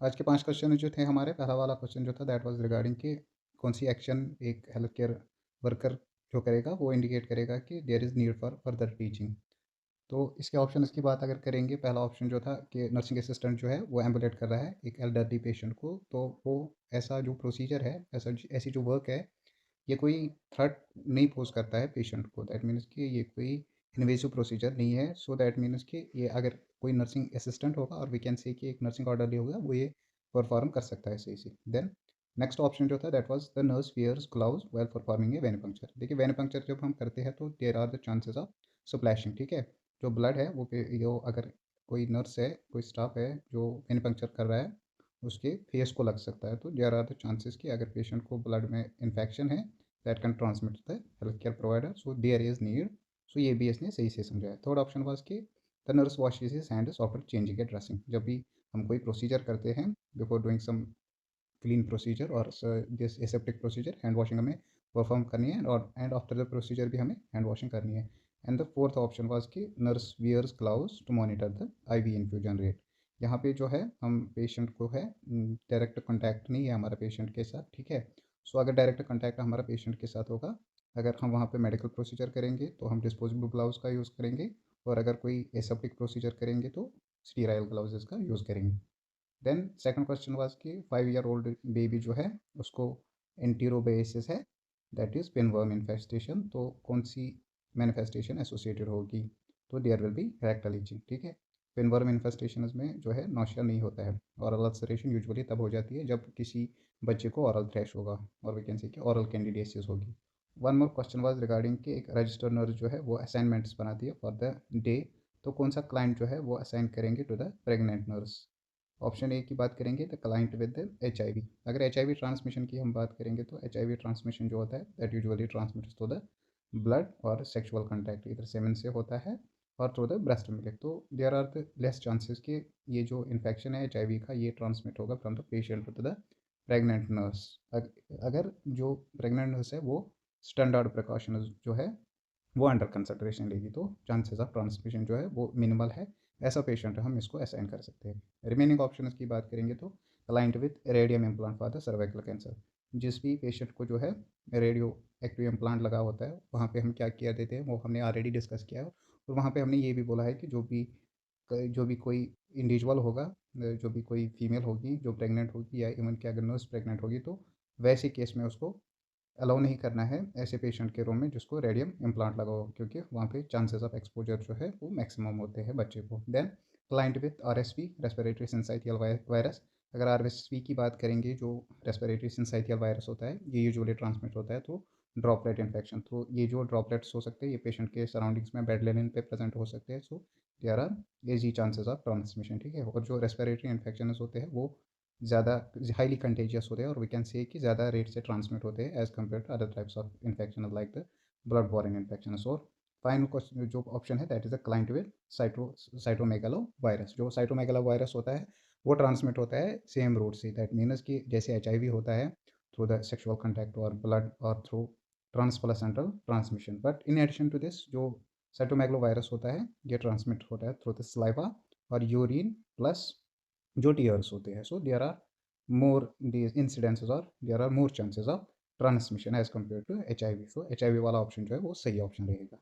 आज के 5 क्वेश्चन जो थे हमारे, पहला वाला क्वेश्चन जो था दैट वाज़ रिगार्डिंग कि कौन सी एक्शन एक हेल्थ केयर वर्कर जो करेगा वो इंडिकेट करेगा कि there is need for further teaching. तो इसके ऑप्शंस की बात अगर करेंगे, पहला ऑप्शन जो था कि नर्सिंग असिस्टेंट जो है वो एम्बुलेट कर रहा है एक एल्डरली पेशेंट को, तो वो ऐसा जो प्रोसीजर है, ऐसी जो वर्क है, ये कोई थ्रेट नहीं पोज़ करता है पेशेंट को। दैट मीन्स कि ये कोई इन्वेसिव प्रोसीजर नहीं है। सो दैट मीन्स कि ये अगर कोई नर्सिंग असिस्टेंट होगा और वी कैन से कि एक नर्सिंग ऑर्डरली होगा, वो ये परफॉर्म कर सकता है सही से। देन नेक्स्ट ऑप्शन जो था that was the nurse wears gloves while performing a venipuncture. देखिए वेनिपंक्चर जब हम करते हैं तो there are the chances of splashing, ठीक है? जो ब्लड है वो जो अगर कोई नर्स है, कोई स्टाफ है जो वेनिपंक्चर कर रहा है, उसके फेस को लग सकता है। तो देयर आर द चांसेस कि अगर पेशेंट को ब्लड में इन्फेक्शन है that can transmit the health care provider, so there is need. So ये भी इसने सही से समझाया। थर्ड ऑप्शन वाज कि the nurse washes his hands after changing a dressing. जब भी हम कोई प्रोसीजर करते हैं, before doing some clean procedure और this aseptic procedure, hand washing हमें परफॉर्म करनी है, और एंड आफ्टर द प्रोसीजर भी हमें हैंड वॉशिंग करनी है। And the fourth option was कि nurse wears gloves to monitor the IV infusion rate. यहाँ पे जो है हम पेशेंट को है, डायरेक्ट कॉन्टैक्ट नहीं है हमारा पेशेंट के साथ, ठीक है? सो अगर डायरेक्ट कॉन्टैक्ट हमारा पेशेंट के साथ होगा, अगर हम वहाँ पे मेडिकल प्रोसीजर करेंगे तो हम डिस्पोजेबल ग्लव्स का यूज़ करेंगे, और अगर कोई एसेप्टिक प्रोसीजर करेंगे तो स्टीराइल ग्लव्स का यूज़ करेंगे। देन सेकंड क्वेश्चन वाज कि 5 ईयर ओल्ड बेबी जो है उसको एंटीरोबेसिस है, दैट इज़ पिनवर्म इन्फेस्टेशन। तो कौन सी मैनिफेस्टेशन एसोसिएटेड होगी? तो there will be rectal itching, ठीक है? पिनवर्म इन्फेस्टेशन में जो है नौशिया नहीं होता है। ऑरल अल्सरेशन यूजुअली तब हो जाती है जब किसी बच्चे को ऑरल थ्रैश होगा, और वी कैन से कि ऑरल कैंडिडियासिस होगी। One more question was regarding कि एक रजिस्टर नर्स जो है वो असाइनमेंट्स बनाती है फॉर द डे। तो कौन सा क्लाइंट जो है वो असाइन करेंगे to the pregnant nurse? Option A की बात करेंगे द क्लाइंट विद HIV। अगर HIV ट्रांसमिशन की हम बात करेंगे तो HIV ट्रांसमिशन जो होता है that usually transmits through the blood और सेक्सुअल कॉन्टैक्ट, इधर सेवन से होता है और थ्रू द ब्रेस्ट मिल्क। तो there are the less chances कि ये जो इन्फेक्शन है HIV का ये ट्रांसमिट होगा from the patient to the pregnant nurse. अगर जो प्रेग्नेंट नर्स है वो स्टैंडर्ड प्रिकॉशन जो है वो अंडर कंसिडरेशन लेगी, तो चांसेस ऑफ ट्रांसमिशन जो है वो मिनिमल है। ऐसा पेशेंट हम इसको असाइन कर सकते हैं। रिमेनिंग ऑप्शन की बात करेंगे तो client with radium implant for the cervical cancer. जिस भी पेशेंट को जो है रेडियो एक्टिव इम्प्लांट लगा होता है, वहाँ पे हम क्या किया देते हैं वो हमने ऑलरेडी डिस्कस किया है। और वहाँ पे हमने ये भी बोला है कि जो भी कोई इंडिविजुअल होगा, जो भी कोई फीमेल होगी जो प्रेग्नेंट होगी, या इवन कि अगर नर्स प्रेग्नेंट होगी, तो वैसे केस में उसको अलाउ नहीं करना है ऐसे पेशेंट के रूम में जिसको रेडियम इम्प्लांट लगा हो, क्योंकि वहाँ पे चांसेस ऑफ एक्सपोजर जो है वो मैक्सिमम होते हैं बच्चे को। Then client with RSV respiratory syncytial virus. अगर RSV की बात करेंगे, जो रेस्पिरेटरी सिंसाइटियल वायरस होता है ये यूजुअली ट्रांसमिट होता है तो ड्रॉपलेट इन्फेक्शन। तो ये जो ड्रॉपलेट्स हो सकते हैं ये पेशेंट के सराउंडिंग्स में बेड लिनन पे प्रेजेंट हो सकते हैं। So there are easy chances of transmission, ठीक है? और जो रेस्पिरेटरी इन्फेक्शन होते हैं वो ज़्यादा हाईली कंटेजियस होते हैं, और वी कैन से कि ज़्यादा रेट से ट्रांसमिट होते हैं as compare to other types of infection like the blood borne infection. और फाइनल क्वेश्चन जो ऑप्शन है that is the client with cytomegalo virus. जो साइटोमेगालो वायरस होता है वो ट्रांसमिट होता है सेम रूट से। दैट मीन्स कि जैसे HIV होता है थ्रू द सेक्शुअल कॉन्टैक्ट और ब्लड और through transplacental transmission, but in addition to this जो साइटोमेगलो वायरस होता है ये ट्रांसमिट होता है थ्रू द सलाइवा और यूरिन प्लस जो टीयर्स होते हैं। So there are more the incidences, और there are more chances of transmission as compare to HIV। So HIV वाला ऑप्शन जो है वो सही ऑप्शन रहेगा।